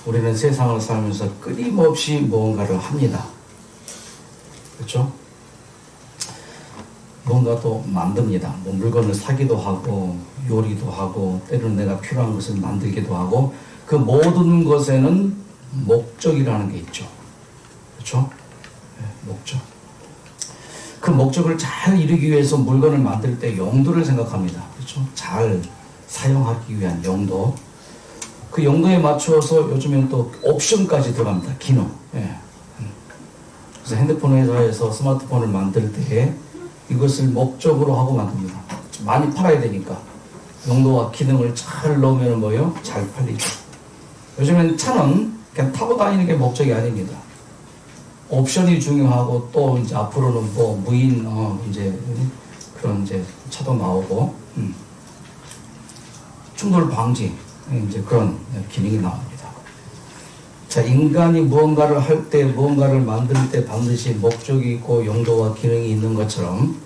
우리는 세상을 살면서 끊임없이 무언가를 합니다. 그렇죠? 뭔가도 만듭니다. 뭐 물건을 사기도 하고 요리도 하고 때로는 내가 필요한 것을 만들기도 하고 그 모든 것에는 목적이라는 게 있죠. 그렇죠? 네, 목적. 그 목적을 잘 이루기 위해서 물건을 만들 때 용도를 생각합니다. 그렇죠? 잘 사용하기 위한 용도. 그 용도에 맞추어서 요즘엔 또 옵션까지 들어갑니다. 기능. 예. 그래서 핸드폰 회사에서 스마트폰을 만들 때 이것을 목적으로 하고 만듭니다. 많이 팔아야 되니까 용도와 기능을 잘 넣으면 뭐요? 잘 팔리죠. 요즘엔 차는 그냥 타고 다니는 게 목적이 아닙니다. 옵션이 중요하고 또 이제 앞으로는 뭐 무인 이제 그런 이제 차도 나오고 충돌 방지 이제 그런 기능이 나옵니다. 자, 인간이 무언가를 할 때, 무언가를 만들 때 반드시 목적이 있고 용도와 기능이 있는 것처럼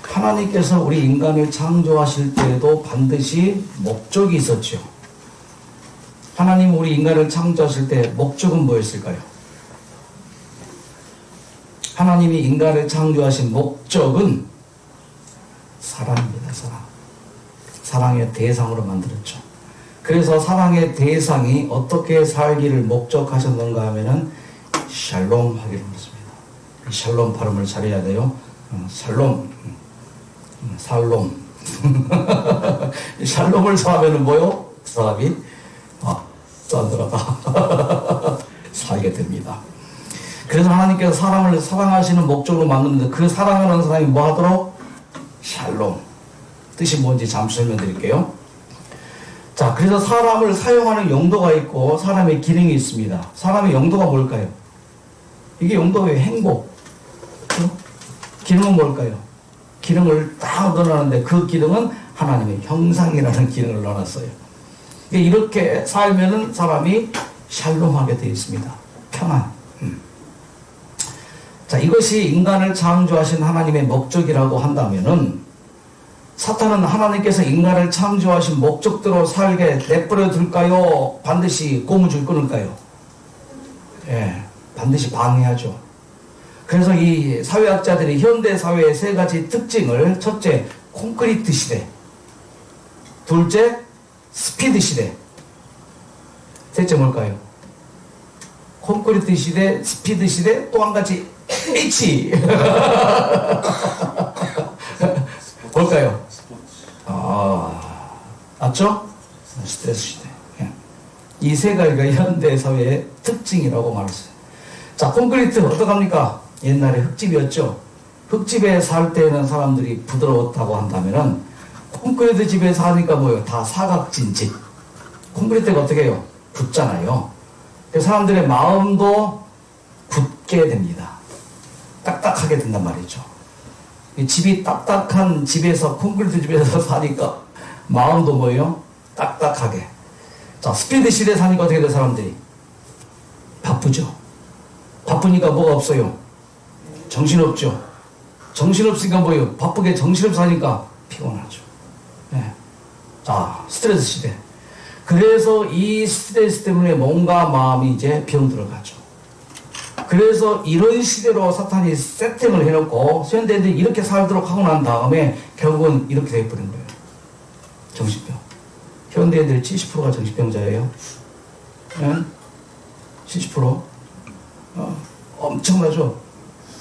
하나님께서 우리 인간을 창조하실 때에도 반드시 목적이 있었죠. 하나님 우리 인간을 창조하실 때 목적은 뭐였을까요? 하나님이 인간을 창조하신 목적은 사랑입니다. 사랑. 사랑의 대상으로 만들었죠. 그래서 사랑의 대상이 어떻게 살기를 목적하셨는가 하면은 샬롬 하기로 했습니다. 샬롬 발음을 잘해야 돼요. 샬롬, 살롬. 샬롬을 사하면은 뭐요? 사람이 짠들하다 살게 됩니다. 그래서 하나님께서 사람을 사랑하시는 목적으로 만드는데 그 사랑하는 사람이 뭐 하도록? 샬롬. 뜻이 뭔지 잠시 설명드릴게요. 자, 그래서 사람을 사용하는 용도가 있고 사람의 기능이 있습니다. 사람의 용도가 뭘까요? 이게 용도의 행복. 그렇죠? 기능은 뭘까요? 기능을 딱 넣어놨는데 그 기능은 하나님의 형상이라는 기능을 넣어놨어요. 이렇게 살면은 사람이 샬롬하게 되어 있습니다. 평안. 자, 이것이 인간을 창조하신 하나님의 목적이라고 한다면은 사탄은 하나님께서 인간을 창조하신 목적대로 살게 내버려 둘까요? 반드시 고무줄 끊을까요? 예, 반드시 방해하죠. 그래서 이 사회학자들이 현대 사회의 세 가지 특징을 첫째, 콘크리트 시대, 둘째, 스피드 시대, 셋째 뭘까요? 콘크리트 시대, 스피드 시대, 또 한 가지 H. 뭘까요? 맞죠? 스트레스 시대. 이 세 가지가 현대 사회의 특징이라고 말했어요. 자, 콘크리트 어떡합니까? 옛날에 흙집이었죠. 흙집에 살 때는 사람들이 부드러웠다고 한다면은 콘크리트 집에 사니까 뭐예요? 다 사각진 집. 콘크리트가 어떻게 해요? 굳잖아요. 그래서 사람들의 마음도 굳게 됩니다. 딱딱하게 된단 말이죠. 집이 딱딱한 집에서, 콘크리트 집에서 사니까 마음도 뭐예요? 딱딱하게. 자, 스피드 시대에 사니까 어떻게 돼, 사람들이? 바쁘죠. 바쁘니까 뭐가 없어요? 정신없죠. 정신없으니까 뭐예요? 바쁘게 정신없이 사니까 피곤하죠. 네. 자, 스트레스 시대. 그래서 이 스트레스 때문에 몸과 마음이 이제 병들어가죠. 그래서 이런 시대로 사탄이 세팅을 해놓고 현대인들이 이렇게 살도록 하고 난 다음에 결국은 이렇게 되어버린 거예요. 정신병. 현대인들의 70%가 정신병자예요. 70%? 엄청나죠?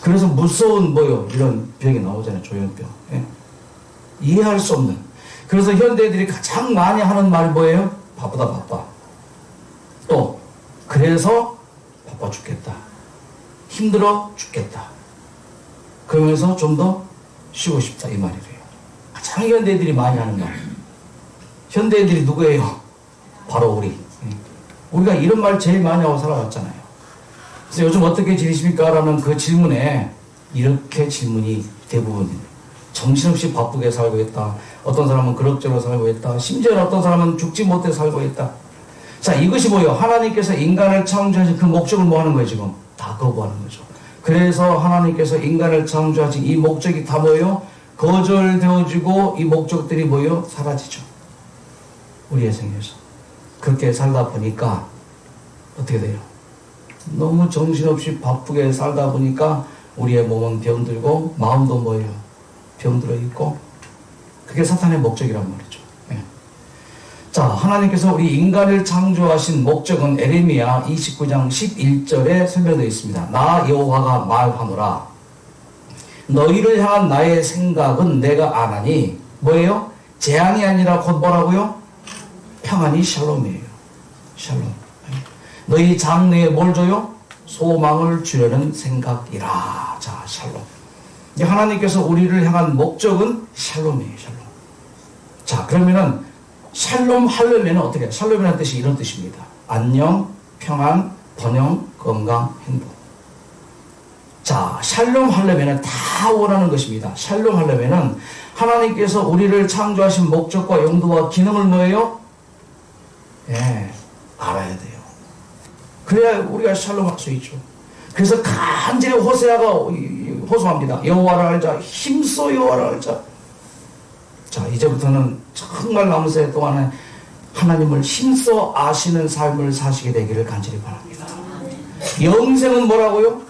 그래서 무서운 뭐요? 이런 병이 나오잖아요. 조현병. 예? 이해할 수 없는. 그래서 현대인들이 가장 많이 하는 말이 뭐예요? 바쁘다 바빠. 또 그래서 바빠 죽겠다. 힘들어 죽겠다. 그러면서 좀 더 쉬고 싶다 이 말이래요. 가장 현대인들이 많이 하는 말. 현대인들이 누구예요? 바로 우리. 우리가 이런 말 제일 많이 하고 살아왔잖아요. 그래서 요즘 어떻게 지내십니까? 라는 그 질문에 이렇게 질문이 대부분입니다. 정신없이 바쁘게 살고 있다. 어떤 사람은 그럭저럭 살고 있다. 심지어 어떤 사람은 죽지 못해 살고 있다. 자, 이것이 뭐예요? 하나님께서 인간을 창조하신 그 목적을 뭐 하는 거예요, 지금? 다 거부하는 거죠. 그래서 하나님께서 인간을 창조하신 이 목적이 다 뭐예요? 거절되어지고 이 목적들이 뭐예요? 사라지죠. 우리의 생에서. 그렇게 살다 보니까 어떻게 돼요? 너무 정신없이 바쁘게 살다 보니까 우리의 몸은 병들고 마음도 뭐예요? 병들어 있고, 그게 사탄의 목적이란 말이죠. 예. 자, 하나님께서 우리 인간을 창조하신 목적은 에레미야 29장 11절에 설명되어 있습니다. 나 여호와가 말하노라. 너희를 향한 나의 생각은 내가 아나니, 뭐예요? 재앙이 아니라 곧 뭐라고요? 평안이 샬롬이에요. 샬롬. 너희 장래에 뭘 줘요? 소망을 주려는 생각이라. 자, 샬롬. 하나님께서 우리를 향한 목적은 샬롬이에요. 샬롬. 자, 그러면은 샬롬 하려면 어떻게 해요? 샬롬이라는 뜻이 이런 뜻입니다. 안녕, 평안, 번영, 건강, 행복. 자, 샬롬 하려면 다 원하는 것입니다. 샬롬 하려면 하나님께서 우리를 창조하신 목적과 용도와 기능을 뭐예요? 예, 알아야 돼요. 그래야 우리가 샬롬 할 수 있죠. 그래서 간절히 호세아가 호소합니다. 여호와를 알자. 힘써 여호와를 알자. 자, 이제부터는 정말 남은 세 동안에 하나님을 힘써 아시는 삶을 사시게 되기를 간절히 바랍니다. 영생은 뭐라고요?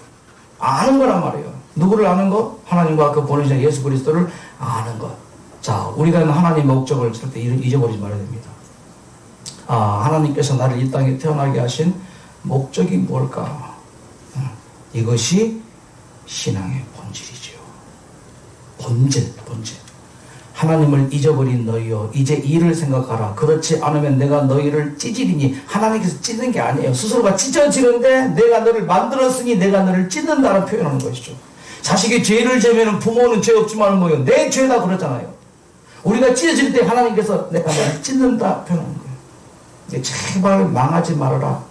아는 거란 말이에요. 누구를 아는 것? 하나님과 그 보내신 예수 그리스도를 아는 것. 자, 우리가 하나님의 목적을 절대 잊어버리지 말아야 됩니다. 아, 하나님께서 나를 이 땅에 태어나게 하신 목적이 뭘까? 이것이 신앙의 본질이지요. 본질. 하나님을 잊어버린 너희여, 이제 이를 생각하라. 그렇지 않으면 내가 너희를 찢으리니. 하나님께서 찢는 게 아니에요. 스스로가 찢어지는데 내가 너를 만들었으니 내가 너를 찢는다는 표현하는 것이죠. 자식이 죄를 지으면 부모는 죄 없지만 뭐예요? 내 죄다 그러잖아요. 우리가 찢어질 때 하나님께서 내가 너를 찢는다 표현하는 거예요. 제발 망하지 말아라.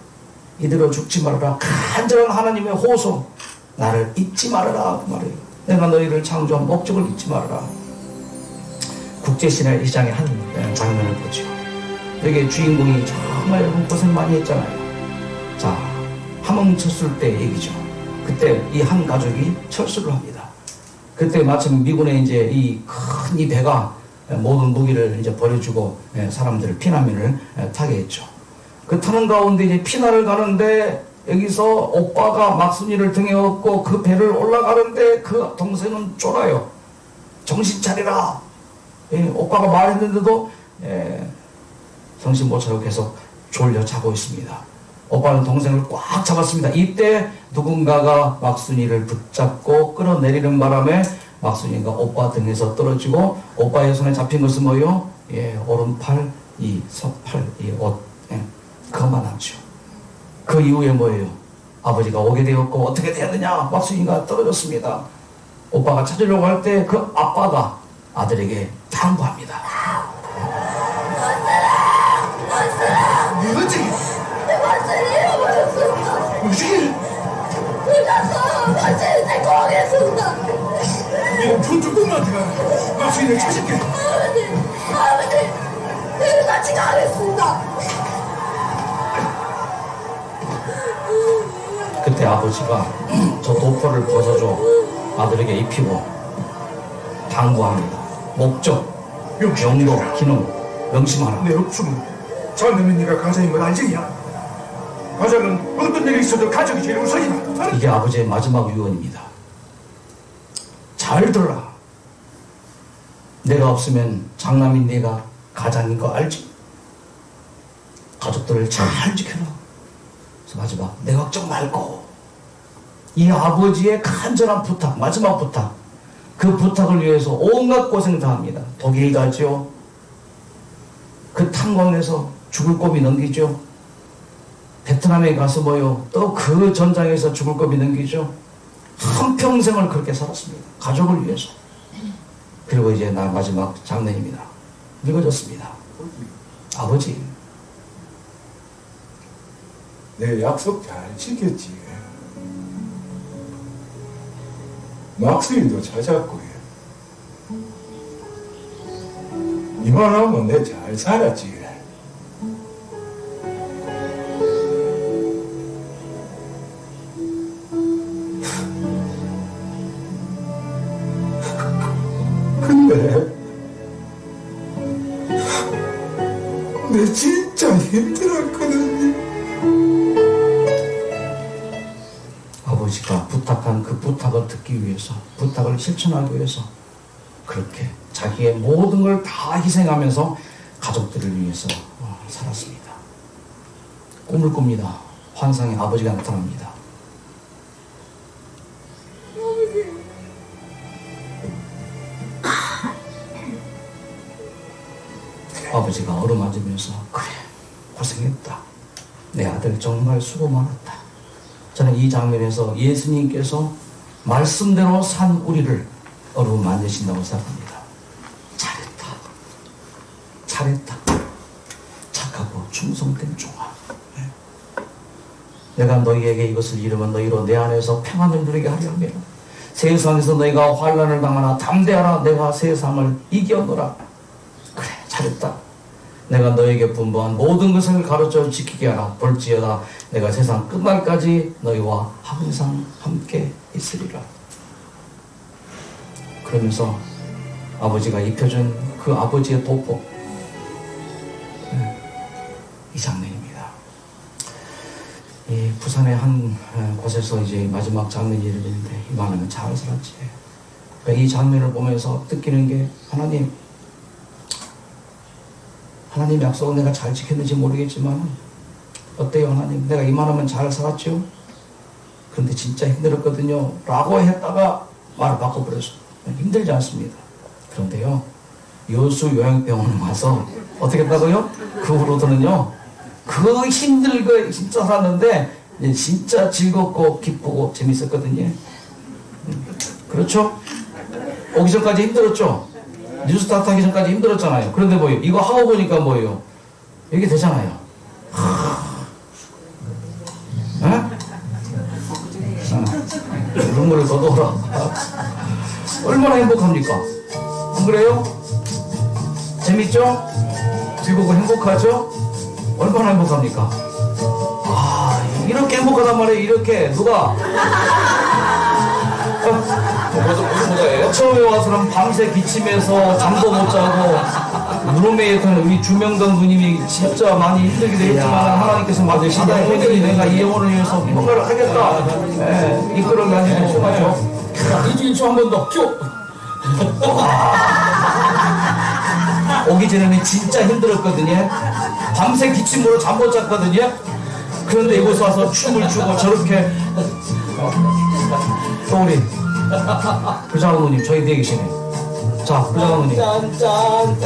이대로 죽지 말아라. 간절한 하나님의 호소. 나를 잊지 말아라. 그 말이에요. 내가 너희를 창조한 목적을 잊지 말아라. 국제신화 시장의 한 장면을 보죠. 여기 주인공이 정말 여러분 고생 많이 했잖아요. 자, 함흥 쳤을 때 얘기죠. 그때 이 한 가족이 철수를 합니다. 그때 마침 미군의 이제 이 큰 이 배가 모든 무기를 이제 버려주고 사람들을 피난민을 타게 했죠. 그 타는 가운데 이제 피난을 가는데 여기서 오빠가 막순이를 등에 업고 그 배를 올라가는데 그 동생은 쫄아요. 정신 차리라. 오빠가 말했는데도 정신 못 차리고 계속 졸려 자고 있습니다. 오빠는 동생을 꽉 잡았습니다. 이때 누군가가 막순이를 붙잡고 끌어내리는 바람에 막순이가 오빠 등에서 떨어지고 오빠의 손에 잡힌 것은 뭐예요? 오른팔, 이 서팔, 이 옷, 그것만 남죠. 그 이후에 뭐예요? 아버지가 오게 되었고 어떻게 되었느냐? 막순이가 떨어졌습니다. 오빠가 찾으려고 할 때 그 아빠가 아들에게 당부합니다. 어찌? 완전히 잃어버렸습니다. 무슨? 그래서 완전히 내 공했습니다. 내가 저쪽한테 가. 막수이를 찾을게. 아버지, 내가 같이 가겠습니다. 그때 아버지가 저 도포를 벗어줘 아들에게 입히고 당부합니다. 목적, 용도, 기능, 명심하라. 내 없으면 자네는 네가 가장인 건 알지야. 가장은 어떤 일이 있어도 가족이 제일 우선이다. 이게 아버지의 마지막 유언입니다. 잘 들어라. 내가 없으면 장남인 네가 가장인 거 알지? 가족들을 잘 지켜라. 그래서 마지막 내 걱정 말고. 이 아버지의 간절한 부탁, 마지막 부탁. 그 부탁을 위해서 온갖 고생 다 합니다. 독일 가죠. 그 탄광에서 죽을 고비 넘기죠. 베트남에 가서 뭐요? 또 그 전장에서 죽을 고비 넘기죠. 한평생을 그렇게 살았습니다. 가족을 위해서. 그리고 이제 나 마지막 장례입니다. 늙어졌습니다. 아버지. 내 약속 잘 지켰지. 막수이도 찾았고 이만하면 내 잘 살았지. 근데 내 진짜 힘들었거든요. 하는 그 부탁을 듣기 위해서, 부탁을 실천하기 위해서 그렇게 자기의 모든 걸 다 희생하면서 가족들을 위해서 살았습니다. 꿈을 꿉니다. 환상의 아버지가 나타납니다. 아버지가 어루만지면서 그래 고생했다. 내 아들 정말 수고 많았다. 저는 이 장면에서 예수님께서 말씀대로 산 우리를 어루만지신다고 생각합니다. 잘했다. 잘했다. 착하고 충성된 종아. 내가 너희에게 이것을 이루면 너희로 내 안에서 평안을 누리게 하려 하며 세상에서 너희가 환난을 당하나 담대하라. 내가 세상을 이겨노라. 그래 잘했다. 내가 너에게 분부한 모든 것을 가르쳐 지키게 하라. 볼지어다 내가 세상 끝날까지 너희와 항상 함께 있으리라. 그러면서 아버지가 입혀준 그 아버지의 도포, 이 장면입니다. 이 부산의 한 곳에서 이제 마지막 장면이 이루어지는데 이만하면 잘 살았지. 그러니까 이 장면을 보면서 느끼는 게 하나님 약속은 내가 잘 지켰는지 모르겠지만 어때요 하나님? 내가 이만하면 잘 살았죠? 그런데 진짜 힘들었거든요 라고 했다가 말을 바꿔버렸어요. 힘들지 않습니다. 그런데요 여수 요양병원 와서 어떻게 했다고요? 그 후로도는요 그 힘들고 진짜 살았는데 이제 진짜 즐겁고 기쁘고 재밌었거든요. 그렇죠? 오기 전까지 힘들었죠? 뉴스타트 하기 전까지 힘들었잖아요. 그런데 뭐예요? 이거 하고 보니까 뭐예요? 이게 되잖아요. 눈물을 거둬라. 얼마나 행복합니까? 안 그래요? 재밌죠? 즐겁고 행복하죠? 얼마나 행복합니까? 이렇게 행복하단 말이에요. 이렇게 누가 무슨 거예요? 처음에 와서는 밤새 기침해서 잠도 못 자고 룸메이트는 우리 주명덕 누님이 진짜 많이 힘들게 되었지만 하나님께서 맞으시다. 내가 이 영혼을 위해서 뭔가를 하겠다. 이끌어 가지고 맞죠? 이주일초 한 번 더 쭉. 오기 전에는 진짜 힘들었거든요. 밤새 기침으로 잠 못 잤거든요. 그런데 이곳에 와서 춤을 추고 저렇게 또 우리 부장어머님 저희 뒤에 계시네. 자 부장어머님 목장님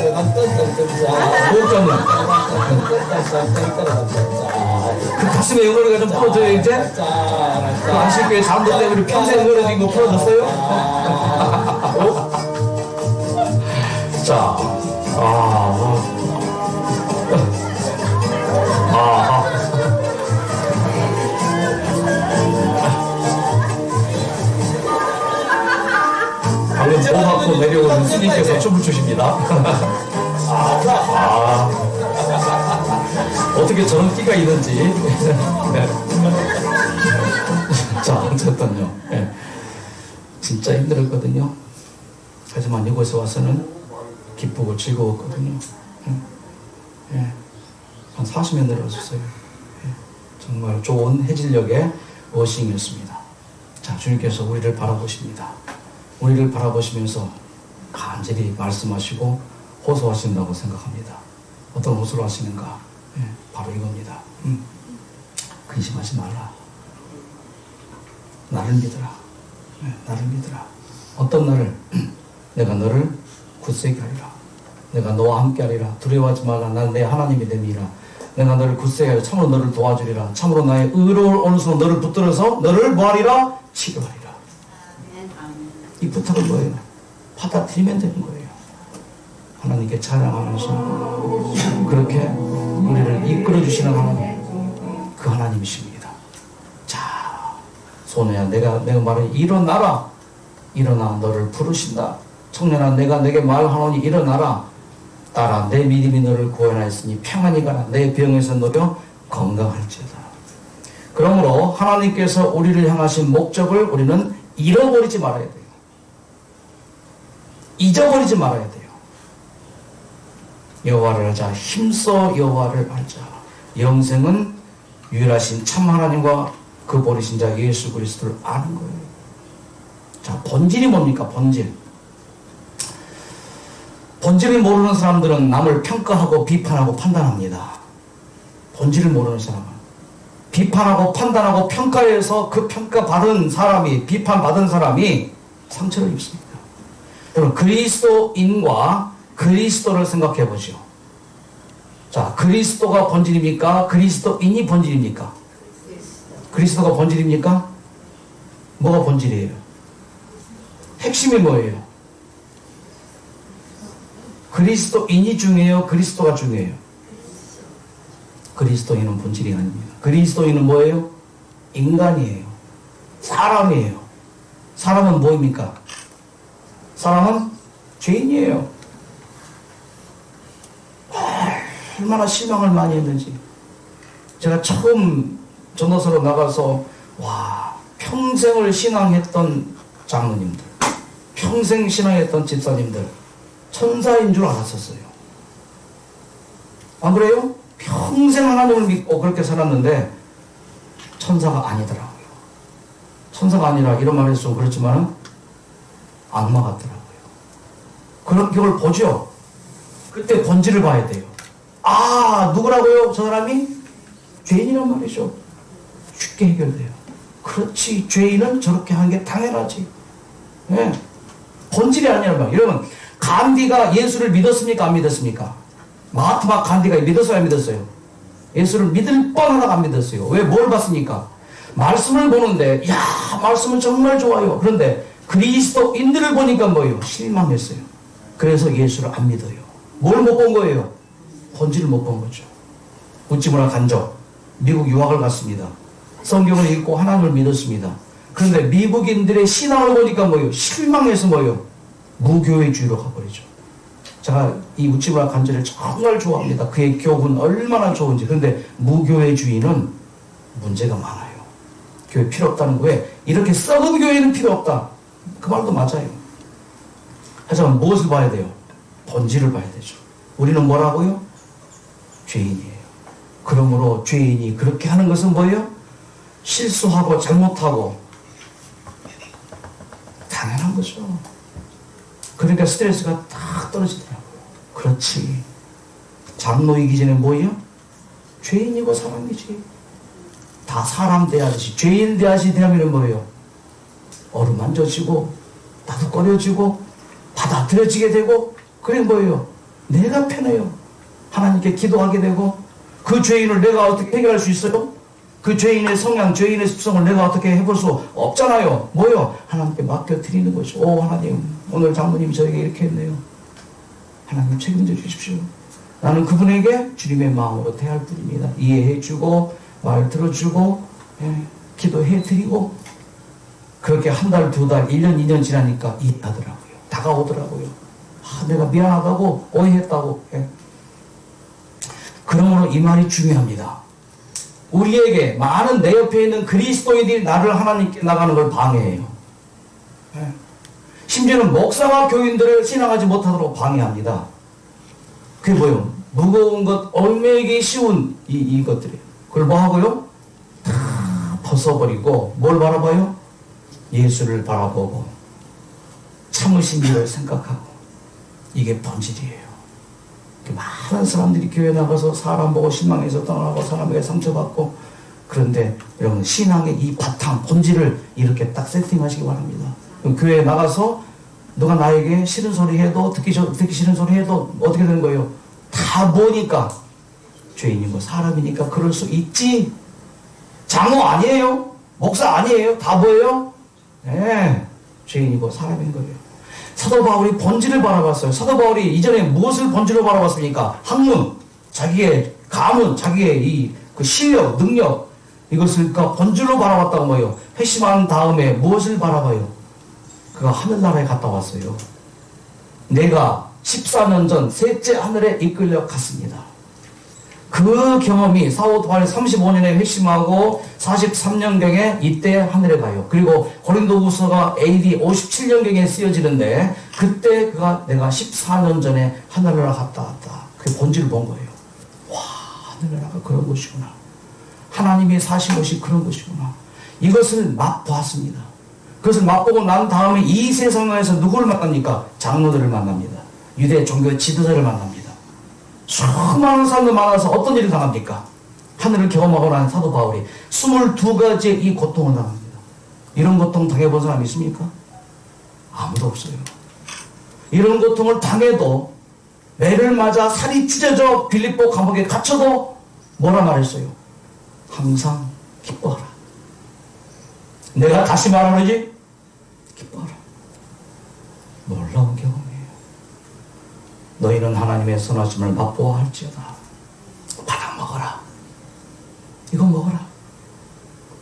그 가슴에 연거리가 좀 풀어져요 이제? 그 안식교회 잠도 때문에 평생 연거리 이거 풀어졌어요? 자 방금 보 받고 내려오는 스님께서 춤을 추십니다. 어떻게 저런 끼가 있는지. 자, 어쨌든요. 진짜 힘들었거든요. 하지만 이곳에 와서는 기쁘고 즐거웠거든요. 한 40년 내려왔었어요. 정말 좋은 해질녘의 워싱이었습니다. 자, 주님께서 우리를 바라보십니다. 우리를 바라보시면서 간절히 말씀하시고 호소하신다고 생각합니다. 어떤 호소를 하시는가? 바로 이겁니다. 근심하지 말라. 나를 믿어라. 나를 믿어라. 어떤 나를? 내가 너를 굳세게 하리라. 내가 너와 함께 하리라. 두려워하지 말라. 난 내 하나님이 됨이라. 내가 너를 굳세게 하리라. 참으로 너를 도와주리라. 참으로 나의 의로울 오른손 너를 붙들어서 너를 뭐하리라? 치료하리라. 이 부탁은 뭐예요? 받아들이면 되는 거예요. 하나님께 찬양하면서 그렇게 우리를 이끌어주시는 하나님, 그 하나님이십니다. 자, 소녀야, 내가 말을 일어나라. 일어나 너를 부르신다. 청년아, 내가 내게 말하노니 일어나라. 따라 내 믿음이 너를 구원하였으니 평안히 가라. 내 병에서 너려 건강할지어다. 그러므로 하나님께서 우리를 향하신 목적을 우리는 잃어버리지 말아야 돼요. 잊어버리지 말아야 돼요. 여호와를 알자. 힘써 여호와를 알자. 영생은 유일하신 참 하나님과 그 보내신 자 예수 그리스도를 아는 거예요. 자, 본질이 뭡니까? 본질. 본질을 모르는 사람들은 남을 평가하고 비판하고 판단합니다. 본질을 모르는 사람은 비판하고 판단하고 평가해서 그 평가받은 사람이, 비판받은 사람이 상처를 입습니다. 여러분, 그리스도인과 그리스도를 생각해 보죠. 자, 그리스도가 본질입니까? 그리스도인이 본질입니까? 그리스도가 본질입니까? 뭐가 본질이에요? 핵심이 뭐예요? 그리스도인이 중요해요? 그리스도가 중요해요? 그리스도인은 본질이 아닙니다. 그리스도인은 뭐예요? 인간이에요. 사람이에요. 사람은 뭐입니까? 사람은 죄인이에요. 얼마나 실망을 많이 했는지. 제가 처음 전도서로 나가서 와, 평생을 신앙했던 장로님들, 평생 신앙했던 집사님들 천사인 줄 알았었어요. 안 그래요? 평생 하나님을 믿고 그렇게 살았는데 천사가 아니더라고요. 천사가 아니라 이런 말을 해서 좀 그렇지만 악마 같더라고요. 그런 걸 보죠. 그때 본질을 봐야 돼요. 아, 누구라고요? 저 사람이? 죄인이란 말이죠. 쉽게 해결돼요. 그렇지, 죄인은 저렇게 하는 게 당연하지. 네. 본질이 아니란 말이에요. 여러분, 간디가 예수를 믿었습니까? 안 믿었습니까? 마하트마 간디가 믿었어요? 안 믿었어요? 예수를 믿을 뻔하다가 안 믿었어요. 왜? 뭘 봤습니까? 말씀을 보는데, 야, 말씀은 정말 좋아요. 그런데 그리스도인들을 보니까 뭐예요? 실망했어요. 그래서 예수를 안 믿어요. 뭘 못 본 거예요? 본질을 못 본 거죠. 우찌무라 간조, 미국 유학을 갔습니다. 성경을 읽고 하나님을 믿었습니다. 그런데 미국인들의 신앙을 보니까 뭐예요? 실망해서 뭐예요? 무교회주의로 가버리죠. 제가 이 우찌무라 간조를 정말 좋아합니다. 그의 교훈 얼마나 좋은지. 그런데 무교회주의는 문제가 많아요. 교회 필요 없다는 거에 이렇게 썩은 교회는 필요 없다. 그 말도 맞아요. 하지만 무엇을 봐야 돼요? 본질을 봐야 되죠. 우리는 뭐라고요? 죄인이에요. 그러므로 죄인이 그렇게 하는 것은 뭐예요? 실수하고 잘못하고 당연한 거죠. 그러니까 스트레스가 딱 떨어지더라고요. 그렇지. 장로이기 전에 뭐예요? 죄인이고 사람이지. 다 사람 대하듯이, 죄인 대하듯이 대하면 뭐예요? 어루만져지고 나도 받아들여지게 되고, 그래 뭐예요? 내가 편해요. 하나님께 기도하게 되고, 그 죄인을 내가 어떻게 해결할 수 있어요? 그 죄인의 성향, 죄인의 습성을 내가 어떻게 해볼 수 없잖아요. 뭐요? 하나님께 맡겨드리는 거죠. 오, 하나님, 오늘 장모님이 저에게 이렇게 했네요. 하나님 책임져 주십시오. 나는 그분에게 주님의 마음으로 대할 뿐입니다. 이해해주고, 말 들어주고, 기도해드리고, 그렇게 한 달, 두 달, 1년, 2년 지나니까 이해하더라고요. 다가오더라고요. 아, 내가 미안하다고, 오해했다고. 그러므로 이 말이 중요합니다. 우리에게 많은 내 옆에 있는 그리스도인들이 나를 하나님께 나가는 걸 방해해요. 심지어는 목사와 교인들을 신앙하지 못하도록 방해합니다. 그게 뭐예요? 무거운 것, 얽매이기 쉬운 이것들이에요. 그걸 뭐 하고요? 다 벗어버리고 뭘 바라봐요? 예수를 바라보고 참으신 일을 생각하고, 이게 본질이에요. 많은 사람들이 교회 나가서 사람 보고 실망해서 떠나고 사람에게 상처받고, 그런데 여러분 신앙의 이 바탕 본질을 이렇게 딱 세팅하시기 바랍니다. 교회에 나가서 누가 나에게 싫은 소리 해도 듣기 싫은 소리 해도 어떻게 되는 거예요? 다 보니까 죄인이고 사람이니까 그럴 수 있지. 장로 아니에요? 목사 아니에요? 다 보여요? 네, 죄인이고 사람인 거예요. 사도 바울이 본질을 바라봤어요. 사도 바울이 이전에 무엇을 본질로 바라봤습니까? 학문, 자기의 가문, 자기의 그 실력, 능력, 이것을 본질로 바라봤다고 뭐예요? 회심한 다음에 무엇을 바라봐요? 그가 하늘나라에 갔다 왔어요. 내가 14년 전 셋째 하늘에 이끌려 갔습니다. 그 경험이 사도 바울이 35년에 회심하고 43년경에 이때 하늘에 가요. 그리고 고린도후서가 AD 57년경에 쓰여지는데, 그때 내가 14년 전에 하늘나라 갔다 왔다. 그 본질을 본 거예요. 와, 하늘나라가 그런 곳이구나. 하나님이 사신 곳이 그런 곳이구나. 이것을 맛보았습니다. 그것을 맛보고 난 다음에 이 세상에서 누구를 만납니까? 장로들을 만납니다. 유대 종교 지도자를 만납니다. 수많은 사람들 많아서 어떤 일을 당합니까? 하늘을 경험하고 난 사도 바울이 22가지의 이 고통을 당합니다. 이런 고통 당해본 사람 있습니까? 아무도 없어요. 이런 고통을 당해도 매를 맞아 살이 찢어져 빌립보 감옥에 갇혀도 뭐라 말했어요? 항상 기뻐하라. 내가 다시 말하는지 기뻐하라. 놀라운 경험이에요. 너희는 하나님의 선하심을 맛보아 할지어다. 받아 먹어라. 이거 먹어라.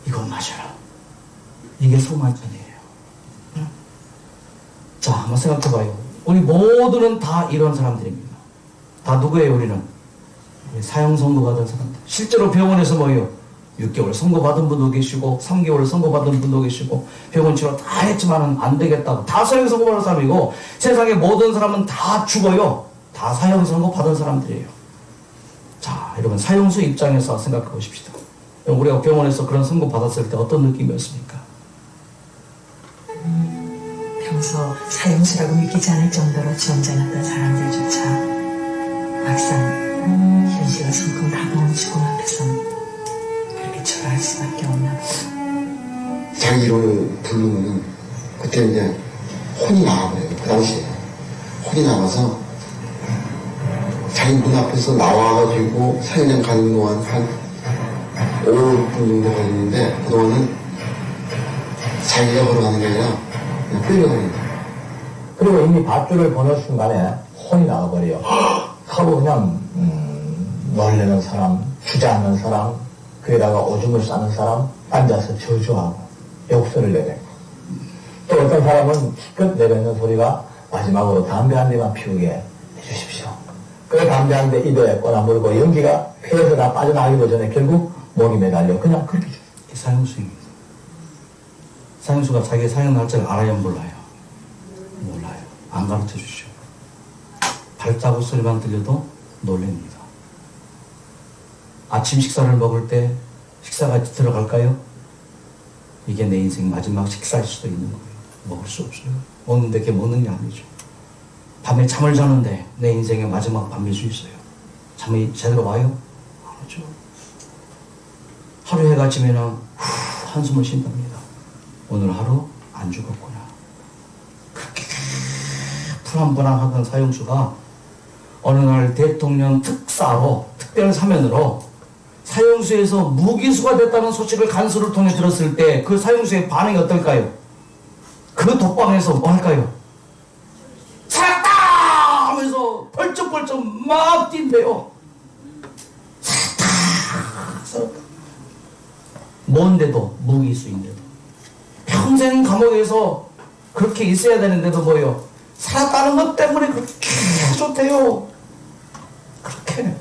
이거 마셔라. 이게 소만찬이에요. 응? 자, 한번 생각해봐요. 우리 모두는 다 이런 사람들입니다. 다 누구예요, 우리는? 사형 선고받은 사람들. 실제로 병원에서 뭐예요? 6개월 선고받은 분도 계시고 3개월 선고받은 분도 계시고 병원 치료 다 했지만은 안 되겠다고 다 사형 선고받은 사람이고 세상의 모든 사람은 다 죽어요. 다 사형 선고받은 사람들이에요. 자, 여러분 사형수 입장에서 생각해 보십시다. 우리가 병원에서 그런 선고받았을 때 어떤 느낌이었습니까? 평소 사형수라고 믿기지 않을 정도로 전쟁했던 사람들조차 막상 현실과 성공 다가온 죽음 앞에서는 그렇게 초라할 수밖에 없나 보다. 자기 이름을 부르면 그때 이제 혼이 나와버려요. 그 당시에 혼이 나와서 자기 문 앞에서 나와가지고 사형장 가는 동안 한 5분 정도 걸리는데 그동안은 자기가 걸어가는 게 아니라 그냥 끌려갑니다. 그리고 이미 밧줄을 보는 순간에 혼이 나와버려요. 하고 그냥 놀래는 사람, 주저앉는 사람, 그에다가 오줌을 싸는 사람, 앉아서 저주하고 욕설을 내뱉고 또 어떤 사람은 기껏 내뱉는 소리가 마지막으로 담배 한 대만 피우게 해주십시오. 그 담배 한 대 입에 꺼나물고 연기가 폐에서 다 빠져나가기도 전에 결국 목이 매달려 그냥 그렇게 죽어요. 사형수입니다. 사형수가 자기 사형 날짜를 알아요, 몰라요? 몰라요. 안 가르쳐 주시오. 발자국 소리만 들려도 놀랍니다. 아침 식사를 먹을 때 식사가 들어갈까요? 이게 내 인생 마지막 식사일 수도 있는 거예요. 먹을 수 없어요. 먹는데 그게 먹는 게 아니죠. 밤에 잠을 자는데 내 인생의 마지막 밤일 수 있어요. 잠이 제대로 와요? 안 오죠. 하루 해가 지면 한숨을 쉰답니다. 오늘 하루 안 죽었구나. 그렇게 불안불안하던 사형수가 어느 날 대통령 특사로 특별 사면으로 사형수에서 무기수가 됐다는 소식을 간수를 통해 들었을 때 그 사형수의 반응이 어떨까요? 그 독방에서 뭐 할까요? 살았다! 하면서 벌쩍벌쩍 막 뛴대요. 살았다. 뭔데도 무기수인데도 평생 감옥에서 그렇게 있어야 되는데도 뭐요? 살았다는 것 때문에 그렇게 좋대요. 그렇게.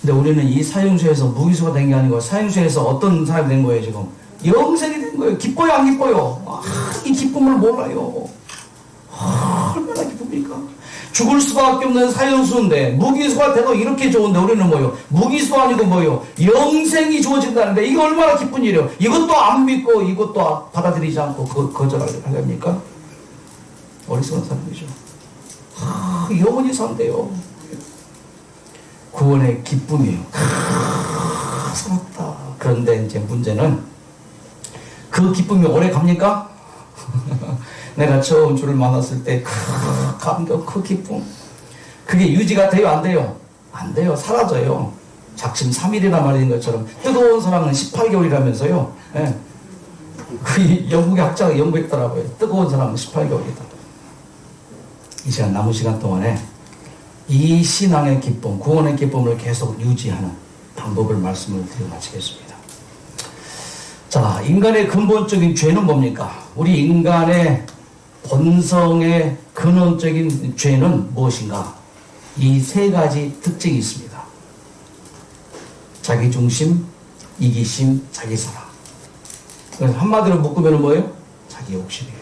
근데 우리는 이 사형수에서 무기수가 된 게 아니고 사형수에서 어떤 사람이 된 거예요, 지금? 영생이 된 거예요. 기뻐요, 안 기뻐요? 이 기쁨을 몰라요. 얼마나 기쁩니까? 죽을 수밖에 없는 사형수인데 무기수가 돼도 이렇게 좋은데 우리는 뭐요? 무기수가 아니고 뭐요? 영생이 주어진다는데 이거 얼마나 기쁜 일이에요. 이것도 안 믿고 이것도 받아들이지 않고 거절하렵니까? 어리석은 사람이죠. 영원히 산대요. 구원의 기쁨이에요. 살았다. 그런데 이제 문제는 그 기쁨이 오래 갑니까? 내가 처음 주를 만났을 때 감격, 그 기쁨 그게 유지가 돼요? 안 돼요? 안 돼요. 사라져요. 작심 3일이나 말인 것처럼 뜨거운 사랑은 18개월이라면서요. 예. 그 영국의 학자가 연구했더라고요. 뜨거운 사랑은 18개월이다. 이 시간 남은 시간 동안에 이 신앙의 기쁨, 구원의 기쁨을 계속 유지하는 방법을 말씀을 드려 마치겠습니다. 자, 인간의 근본적인 죄는 뭡니까? 우리 인간의 본성의 근원적인 죄는 무엇인가? 이 세 가지 특징이 있습니다. 자기중심, 이기심, 자기사랑. 그래서 한마디로 묶으면 뭐예요? 자기 욕심이에요.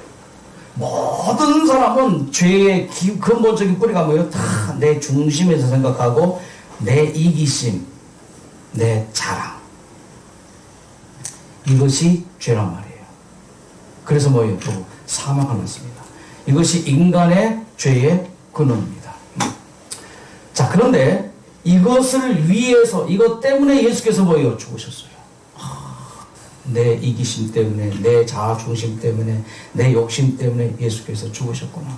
모든 사람은 죄의 근본적인 뿌리가 뭐예요? 다 내 중심에서 생각하고 내 이기심, 내 자랑. 이것이 죄란 말이에요. 그래서 뭐예요? 결국 사망을 낳습니다. 이것이 인간의 죄의 근원입니다. 자, 그런데 이것을 위해서, 이것 때문에 예수께서 뭐예요? 죽으셨어요. 내 이기심 때문에, 내 자아 중심 때문에, 내 욕심 때문에 예수께서 죽으셨구나.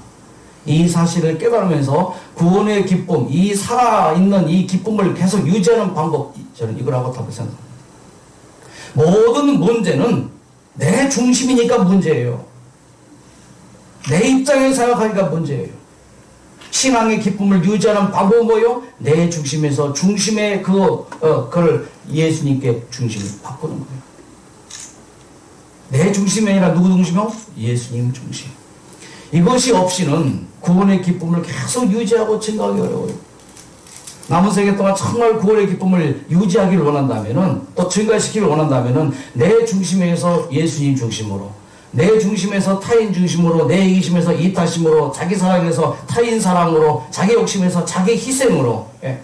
이 사실을 깨달으면서 구원의 기쁨, 이 살아있는 이 기쁨을 계속 유지하는 방법, 저는 이거라고 답을 생각합니다. 모든 문제는 내 중심이니까 문제예요. 내 입장에서 생각하니까 문제예요. 신앙의 기쁨을 유지하는 방법은 뭐예요? 내 중심에서 중심의 그걸 예수님께 중심을 바꾸는 거예요. 내 중심이 아니라 누구 중심이요? 예수님 중심. 이것이 없이는 구원의 기쁨을 계속 유지하고 증가하기 어려워요. 남은 생애 동안 정말 구원의 기쁨을 유지하기를 원한다면은, 또 증가시키기를 원한다면은, 내 중심에서 예수님 중심으로, 내 중심에서 타인 중심으로, 내 이기심에서 이타심으로, 자기 사랑에서 타인 사랑으로, 자기 욕심에서 자기 희생으로, 예.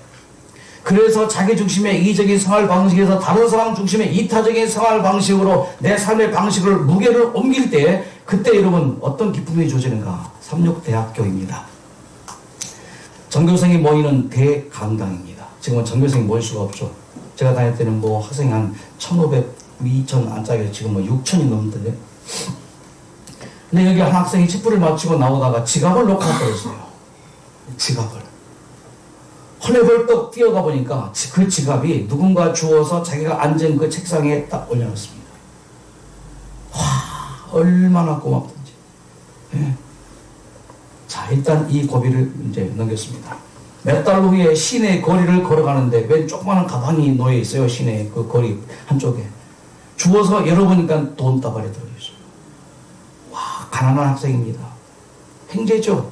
그래서 자기 중심의 이기적인 생활 방식에서 다른 사람 중심의 이타적인 생활 방식으로 내 삶의 방식을, 무게를 옮길 때, 그때 여러분 어떤 기쁨이 주어지는가? 삼육대학교입니다. 전교생이 모이는 대강당입니다. 지금은 전교생이 모일 수가 없죠. 제가 다닐 때는 뭐 학생이 한 1,500, 2,000 안짝에 지금 뭐 6,000이 넘는데. 근데 여기 한 학생이 칩불을 마치고 나오다가 지갑을 놓고 버렸어요. 지갑을. 헐레벌떡 뛰어가 보니까 그 지갑이 누군가 주워서 자기가 앉은 그 책상에 딱 올려놨습니다. 와, 얼마나 고맙던지. 예. 자, 일단 이 고비를 이제 넘겼습니다. 몇 달 후에 시내 거리를 걸어가는데 웬 조그마한 가방이 놓여 있어요. 시내 그 거리 한쪽에. 주워서 열어보니까 돈다발에 들어있어요. 와, 가난한 학생입니다. 행제죠.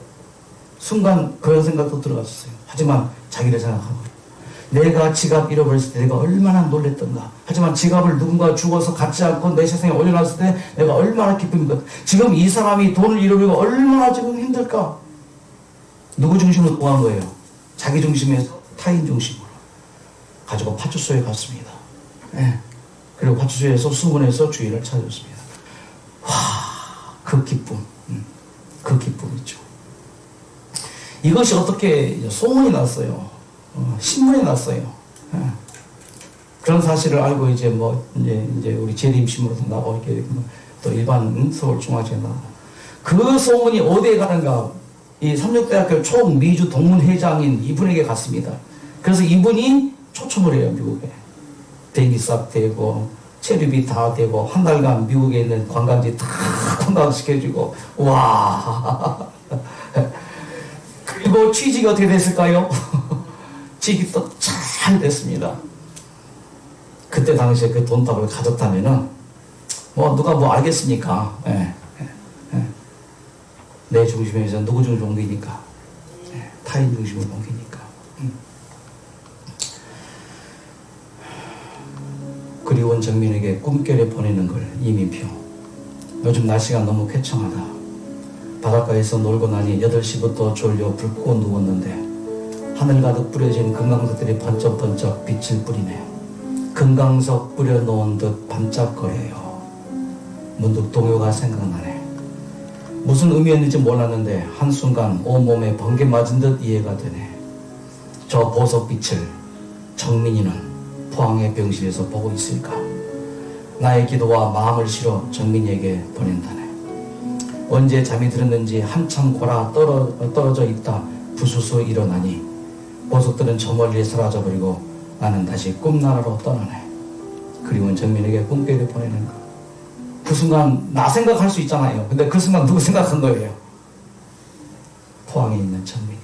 순간 그런 생각도 들어갔어요. 하지만 자기를 생각하고, 내가 지갑 잃어버렸을 때 내가 얼마나 놀랬던가. 하지만 지갑을 누군가 주워서 갖지 않고 내 세상에 올려놨을 때 내가 얼마나 기쁩니까? 지금 이 사람이 돈을 잃어버리고 얼마나 지금 힘들까? 누구 중심으로 구한 거예요? 자기 중심에서 타인 중심으로 가지고 파출소에 갔습니다. 네. 그리고 파출소에서 수문해서 주인을 찾았습니다. 와, 그 기쁨, 그 기쁨이죠. 이것이 어떻게 소문이 났어요. 신문에 났어요. 예. 그런 사실을 알고 이제 이제 우리 재림신문으로도 나오고 이렇게 또 일반 서울중앙지에 나오고, 그 소문이 어디에 가는가? 이 삼육대학교 총미주 동문회장인 이분에게 갔습니다. 그래서 이분이 초청을 해요, 미국에. 비행기 싹 되고 체류비 다 되고 한 달간 미국에 있는 관광지 다 관광시켜주고, 와. 그리고 취직이 어떻게 됐을까요? 취직이 또 잘 됐습니다. 그때 당시에 그 돈답을 가졌다면은, 뭐, 누가 뭐 알겠습니까? 예, 예. 내 중심에서 누구 중심으로 옮기니까. 예, 타인 중심으로 옮기니까. 그리운 정민에게 꿈결에 보내는 걸 이민표. 요즘 날씨가 너무 쾌청하다. 바닷가에서 놀고 나니 8시부터 졸려 불 끄고 누웠는데 하늘 가득 뿌려진 금강석들이 번쩍번쩍 빛을 뿌리네. 금강석 뿌려놓은 듯 반짝거려요. 문득 동요가 생각나네. 무슨 의미였는지 몰랐는데 한순간 온몸에 번개 맞은 듯 이해가 되네. 저 보석빛을 정민이는 포항의 병실에서 보고 있을까? 나의 기도와 마음을 실어 정민이에게 보낸다네. 언제 잠이 들었는지 한참 골아 떨어져 있다 부수수 일어나니 보석들은 저 멀리 사라져버리고 나는 다시 꿈나라로 떠나네. 그리운 정민에게 꿈결을 보내는 거. 그 순간 나 생각할 수 있잖아요. 근데 그 순간 누구 생각한 거예요? 포항에 있는 정민이.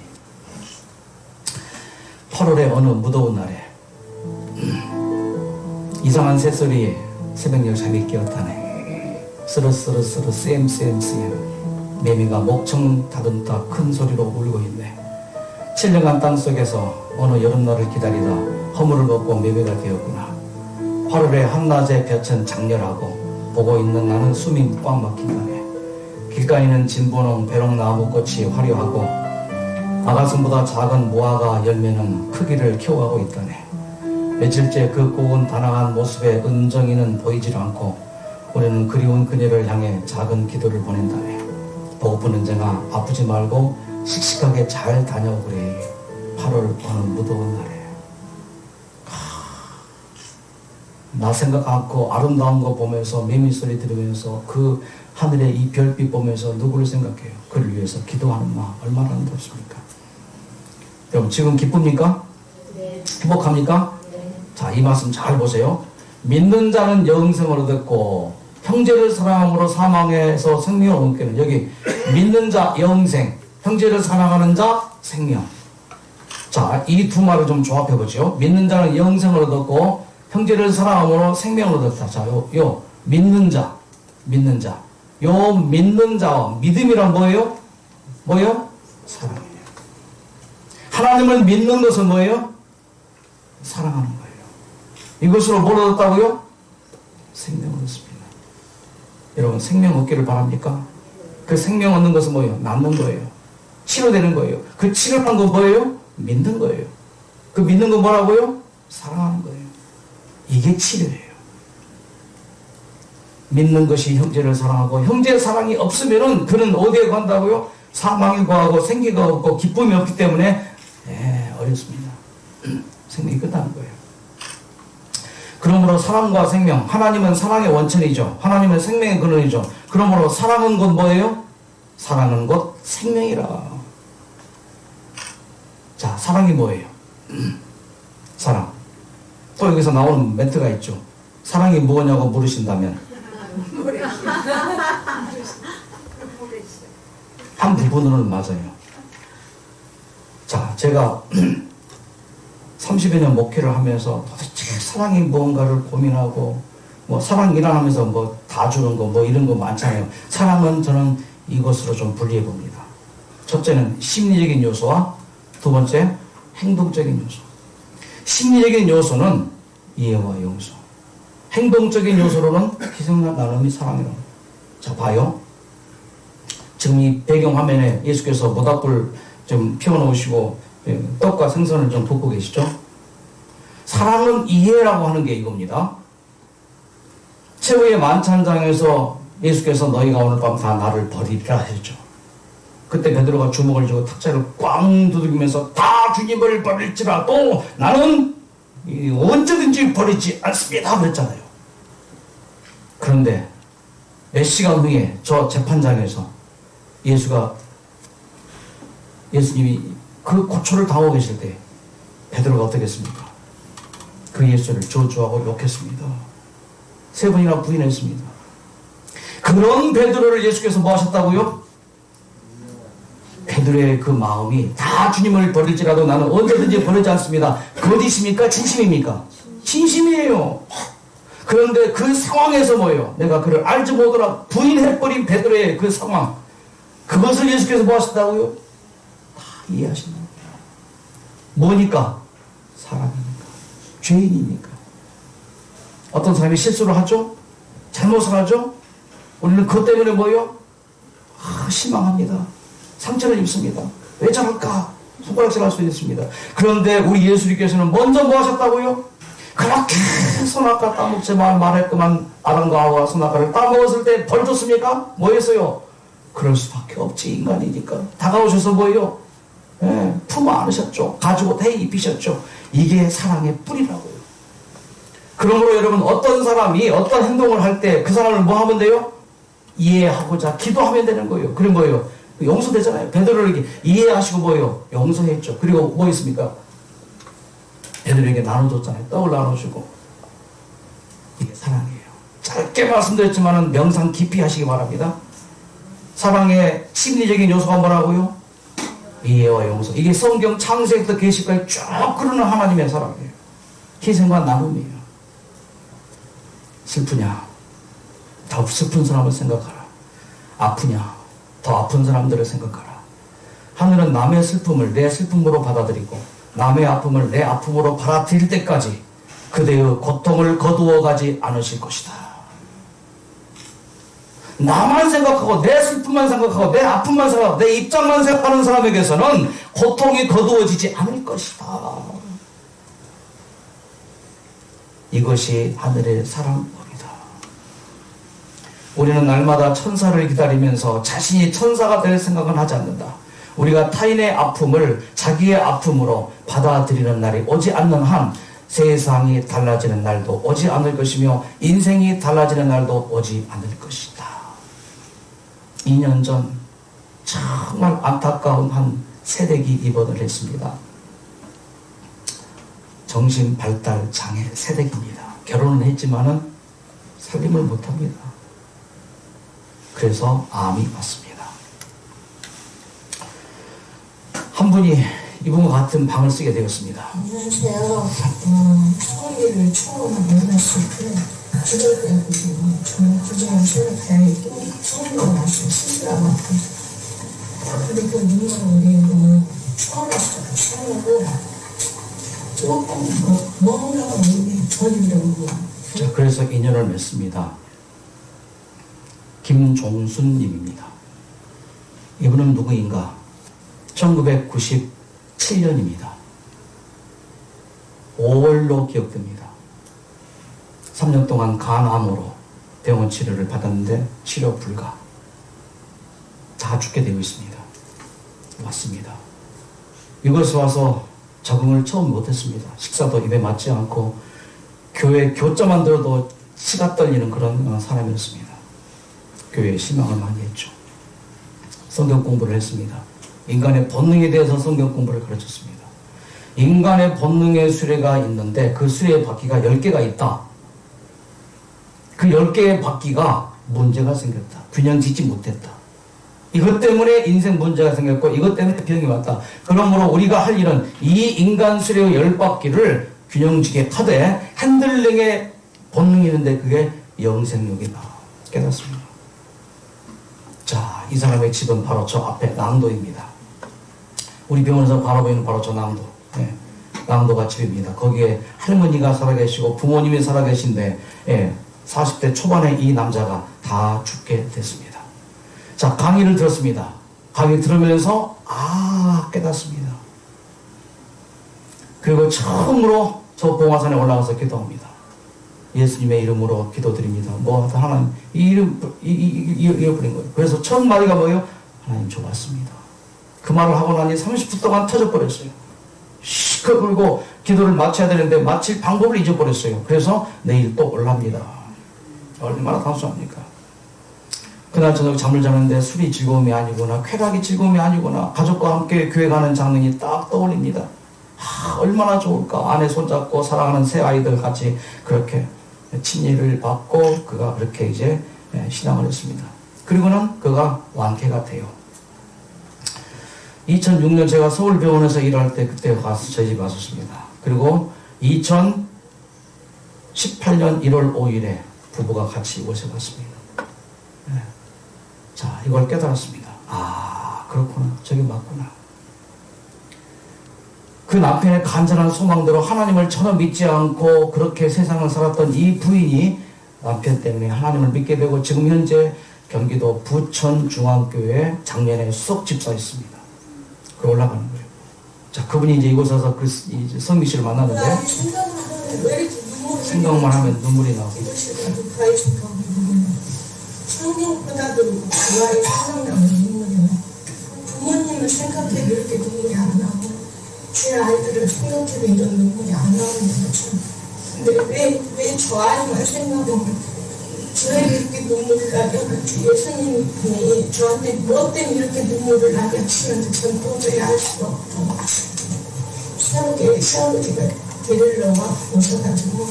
8월의 어느 무더운 날에 이상한 새소리에 새벽녘 잠이 깨었다네. 스르스르스르 쌤 매미가 목청 다듬다 큰 소리로 울고 있네. 칠령한 땅 속에서 어느 여름날을 기다리다 허물을 먹고 매미가 되었구나. 8월의 한낮의 볕은 장렬하고 보고 있는 나는 숨이 꽉 막힌다네. 길가에는 진보농 배롱나무 꽃이 화려하고 아가슴보다 작은 무화과 열매는 크기를 키워가고 있다네. 며칠째 그 고운 단아한 모습에 은정이는 보이질 않고 우리는 그리운 그녀를 향해 작은 기도를 보낸 다음에 보고픈 언제나 아프지 말고 씩씩하게 잘 다녀오그래. 8월 어느 무더운 날에 나 생각 않고 아름다운 거 보면서 매미 소리 들으면서 그 하늘의 이 별빛 보면서 누구를 생각해요? 그를 위해서 기도하는 마음 얼마나 아름답습니까? 여러분 지금 기쁩니까? 네. 행복합니까? 네. 자, 이 말씀 잘 보세요. 믿는 자는 영생을 얻었고 형제를 사랑함으로 사망에서 생명을 얻게는 여기 믿는 자 영생, 형제를 사랑하는 자 생명. 자, 이 두 말을 좀 조합해 보죠. 믿는 자는 영생을 얻었고 형제를 사랑함으로 생명을 얻었다. 자, 요 믿는 자, 믿는 자. 요 믿는 자와 믿음이란 뭐예요? 뭐예요? 사랑이에요. 하나님을 믿는 것은 뭐예요? 사랑하는 거예요. 이것으로 뭘 얻었다고요? 생명을 얻습니다. 여러분 생명 얻기를 바랍니까? 그 생명 얻는 것은 뭐예요? 낫는 거예요. 치료되는 거예요. 그 치료한 건 뭐예요? 믿는 거예요. 그 믿는 건 뭐라고요? 사랑하는 거예요. 이게 치료예요. 믿는 것이 형제를 사랑하고 형제 사랑이 없으면은 그는 어디에 간다고요? 사망에 거하고 생기가 없고 기쁨이 없기 때문에 어렵습니다. 생명이 끝나는 거예요. 그러므로 사랑과 생명, 하나님은 사랑의 원천이죠. 하나님은 생명의 근원이죠. 그러므로 사랑은 곧 뭐예요? 사랑은 곧 생명이라. 자, 사랑이 뭐예요? 사랑. 또 여기서 나오는 멘트가 있죠. 사랑이 뭐냐고 물으신다면 한 부분으로는 맞아요. 자, 제가 30여 년 목회를 하면서 도대체 사랑이 무언가를 고민하고 뭐 사랑 일어나면서 뭐 다 주는 거 뭐 이런 거 많잖아요. 사랑은 저는 이것으로 좀 분리해 봅니다. 첫째는 심리적인 요소와 두 번째 행동적인 요소. 심리적인 요소는 이해와 용서. 행동적인 요소로는 희생과 나눔이 사랑이라고. 자, 봐요. 지금 이 배경 화면에 예수께서 모닥불 좀 피워놓으시고 떡과 생선을 좀 볶고 계시죠? 사랑은 이해라고 하는 게 이겁니다. 최후의 만찬장에서 예수께서 너희가 오늘 밤 다 나를 버리리라 하셨죠. 그때 베드로가 주먹을 쥐고 탁자를 꽝 두들기면서 다 주님을 버릴지라도 나는 언제든지 버리지 않습니다 그랬잖아요. 그런데 몇 시간 후에 저 재판장에서 예수님이 그 고초를 당하고 계실 때 베드로가 어떻게 했습니까? 그 예수를 저주하고 욕했습니다. 3번이나 부인했습니다. 그런 베드로를 예수께서 뭐 하셨다고요? 베드로의 그 마음이 다 주님을 버릴지라도 나는 언제든지 버리지 않습니다. 거짓입니까? 진심입니까? 진심이에요. 그런데 그 상황에서 뭐예요? 내가 그를 알지 못하나 부인해버린 베드로의 그 상황, 그것을 예수께서 뭐 하셨다고요? 다 이해하신다고요. 뭐니까? 사람입니까? 죄인입니까? 어떤 사람이 실수를 하죠? 잘못을 하죠? 우리는 그것 때문에 뭐예요? 실망합니다. 상처를 입습니다. 왜 저럴까? 손가락질 할 수 있습니다. 그런데 우리 예수님께서는 먼저 뭐 하셨다고요? 그렇게 선악과 따먹지 말했구만. 아담과 하와가 선악과를 따먹었을 때 벌 줬습니까? 뭐 했어요? 그럴 수밖에 없지. 인간이니까. 다가오셔서 뭐예요? 품 안으셨죠. 가지고 대 입히셨죠. 이게 사랑의 뿌리라고요. 그러므로 여러분 어떤 사람이 어떤 행동을 할 때 그 사람을 뭐 하면 돼요? 이해하고자 기도하면 되는 거예요. 그럼 뭐예요? 용서되잖아요. 베드로에게 이해하시고 뭐예요? 용서했죠. 그리고 뭐 있습니까? 베드로에게 나눠줬잖아요. 떡을 나눠주고. 이게 사랑이에요. 짧게 말씀드렸지만 명상 깊이 하시기 바랍니다. 사랑의 심리적인 요소가 뭐라고요? 이해와 용서. 이게 성경 창세기부터 계시까지 쭉 흐르는 하나님의 사랑이에요. 희생과 나눔이에요. 슬프냐? 더 슬픈 사람을 생각하라. 아프냐? 더 아픈 사람들을 생각하라. 하늘은 남의 슬픔을 내 슬픔으로 받아들이고 남의 아픔을 내 아픔으로 받아들일 때까지 그대의 고통을 거두어 가지 않으실 것이다. 나만 생각하고 내 슬픔만 생각하고 내 아픔만 생각하고 내 입장만 생각하는 사람에게서는 고통이 거두어지지 않을 것이다. 이것이 하늘의 사랑법이다. 우리는 날마다 천사를 기다리면서 자신이 천사가 될 생각은 하지 않는다. 우리가 타인의 아픔을 자기의 아픔으로 받아들이는 날이 오지 않는 한 세상이 달라지는 날도 오지 않을 것이며 인생이 달라지는 날도 오지 않을 것이다. 2년 전 정말 안타까운 한 세대기 입원을 했습니다. 정신발달장애 세대기입니다. 결혼은 했지만은 살림을 못합니다. 그래서 암이 왔습니다. 한 분이 이분과 같은 방을 쓰게 되었습니다. 안녕하세요. 성기를 처음 만났을 때 기절되거든요. 저는 그냥 새로 가야겠고 성기가 와서 시술하고 그리고 눈을 올리고 처음부터 처음으로 조금 뭔가 우리 저리려고. 자, 그래서 인연을 맺습니다. 김종순님입니다. 이분은 누구인가? 1997년입니다. 5월로 기억됩니다. 3년 동안 간암으로 병원 치료를 받았는데 치료 불가. 다 죽게 되어 있습니다. 왔습니다. 이곳에 와서 적응을 처음 못했습니다. 식사도 입에 맞지 않고 교회 교자만 들어도 치가 떨리는 그런 사람이었습니다. 교회에 실망을 많이 했죠. 성경 공부를 했습니다. 인간의 본능에 대해서 성경 공부를 가르쳤습니다. 인간의 본능의 수레가 있는데 그 수레의 바퀴가 10개가 있다. 그 10개의 바퀴가 문제가 생겼다. 균형 짓지 못했다. 이것 때문에 인생 문제가 생겼고 이것 때문에 병이 왔다. 그러므로 우리가 할 일은 이 인간 수레의 10바퀴를 균형지게 하되 핸들링의 본능이 있는데 그게 영생력이다. 깨닫습니다. 자, 이 사람의 집은 바로 저 앞에 낭도입니다. 우리 병원에서 바라보이는 바로 저 낭도. 예, 낭도가 집입니다. 거기에 할머니가 살아계시고 부모님이 살아계신데 40대 초반에 이 남자가 다 죽게 됐습니다. 자, 강의를 들었습니다. 강의 들으면서 깨닫습니다. 그리고 처음으로 저 봉화산에 올라가서 기도합니다. 예수님의 이름으로 기도드립니다. 하나님 이 이름 잃어버린 거예요. 그래서 첫 마디가 뭐예요? 하나님 좋았습니다. 그 말을 하고 나니 30분 동안 터져버렸어요. 시커 울고 기도를 마쳐야 되는데 마칠 방법을 잊어버렸어요. 그래서 내일 또 올랍니다. 얼마나 단순합니까? 그날 저녁 잠을 자는데 술이 즐거움이 아니구나, 쾌락이 즐거움이 아니구나, 가족과 함께 교회 가는 장면이 딱 떠올립니다. 얼마나 좋을까. 아내 손잡고 사랑하는 새 아이들 같이 그렇게 친일을 받고 그가 그렇게 이제 신앙을 했습니다. 그리고는 그가 완쾌가 돼요. 2006년 제가 서울병원에서 일할 때 그때 가서 저희 집에 왔었습니다. 그리고 2018년 1월 5일에 부부가 같이 이곳에 왔습니다. 자, 이걸 깨달았습니다. 그렇구나. 저게 맞구나. 그 남편의 간절한 소망대로 하나님을 전혀 믿지 않고 그렇게 세상을 살았던 이 부인이 남편 때문에 하나님을 믿게 되고 지금 현재 경기도 부천중앙교회 작년에 수석 집사였습니다. 그 올라가는 거예요. 자, 그분이 이제 이곳에 와서 이제 성미 씨를 만났는데 생각만 하면 눈물이 나오고. 성경보다도 좋아요. 생각나는 눈물이 나. 부모님을 생각해도 이렇게 눈물이 안 나고 제 아이들을 생각해도 이런 눈물이 안 나오는 거죠. 근데 왜 저 아이만 생각하면 저에게 이렇게 눈물이 나게 하는지 예수님이 저한테 무엇 때문에 이렇게 눈물을 나게 하시는지 전 도저히 알 수가 없고 새롭게 시아버지가 데리러 와 오셔가지고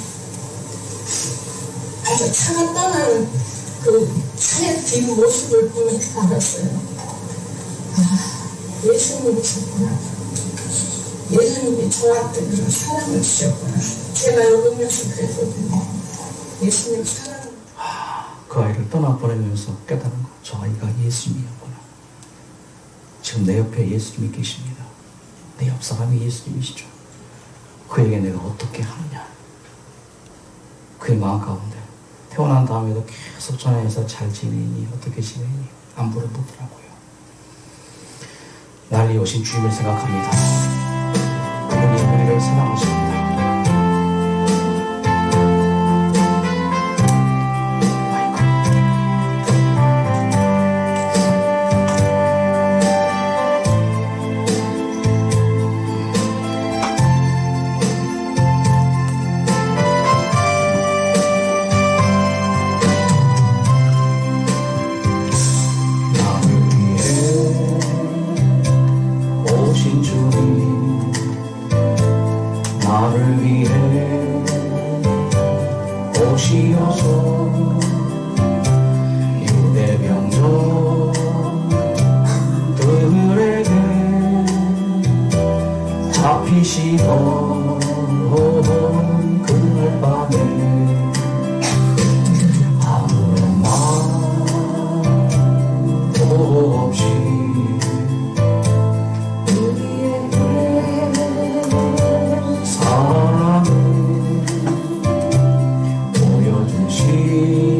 아주 차가 떠나는 그 차의 뒷모습을 보면서 알았어요. 예수님이셨구나. 예수님이 저한테 그런 사랑을 주셨구나. 제가 여기 오면서 그랬거든요. 예수님 사랑. 그 아이를 떠나보내면서 깨달은 거. 저 아이가 예수님이었구나. 지금 내 옆에 예수님이 계십니다. 내 옆 사람이 예수님이시죠. 그에게 내가 어떻게 하느냐. 그의 마음 가운데 태어난 다음에도 계속 전화해서 잘 지내니 어떻게 지내니 안부를 묻더라고요. 날이 오신 주님을 생각합니다. 그분이 우리를 사랑하십니다. 아이고, 위해 오시어서 유대병정 들에게 잡히시던 그날 밤에 아무런 말도 없이 사랑을 보여주신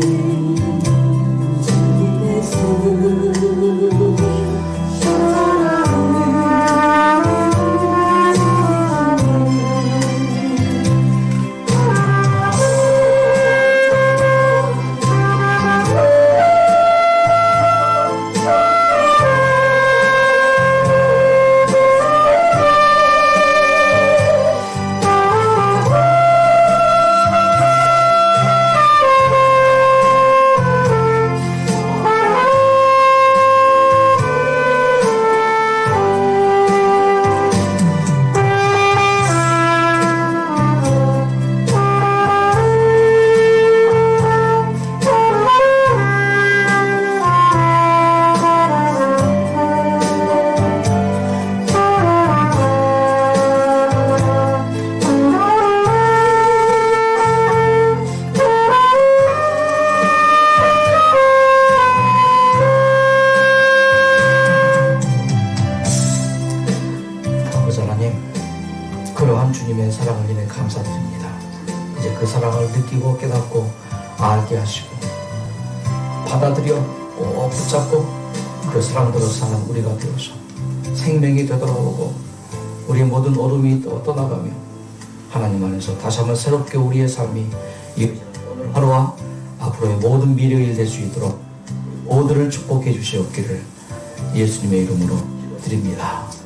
아버지 하나님, 그러한 주님의 사랑을 인해 감사드립니다. 이제 그 사랑을 느끼고 깨닫고 알게 하시고 받아들여 꼭 붙잡고 그 사랑대로 사는 우리가 되어서 생명이 되돌아오고 우리의 모든 어둠이 또 떠나가며 하나님 안에서 다시 한번 새롭게 우리의 삶이 오늘 하루와 앞으로의 모든 미래일 될 수 있도록 모두를 축복해 주시옵기를 예수님의 이름으로 드립니다.